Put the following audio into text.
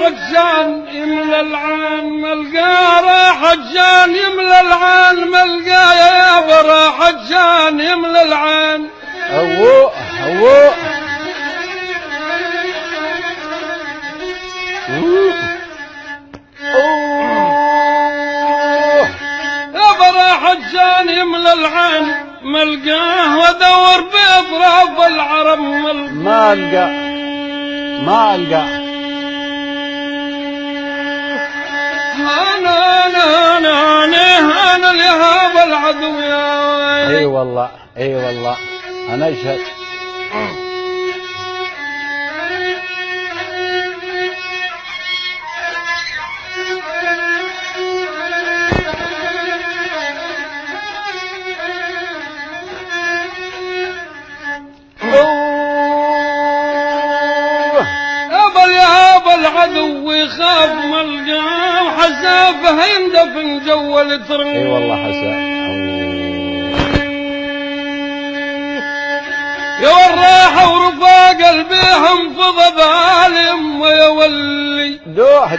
حجان يملى العين ملقاه، راح حجان يملى العين ملقاه، يا برا حجان يملى العين. هو يا برا حجان يملى العين ملقاه، وادور باطراف العرب ما القى انا لهذا العدو يا اي والله انا اشهد. العدو يخاف ملقاه، حسافه يندفن جو التراب. اي والله حساف. يا والراحة ورفاق قلبيهم فضى ظالم ويولي دوح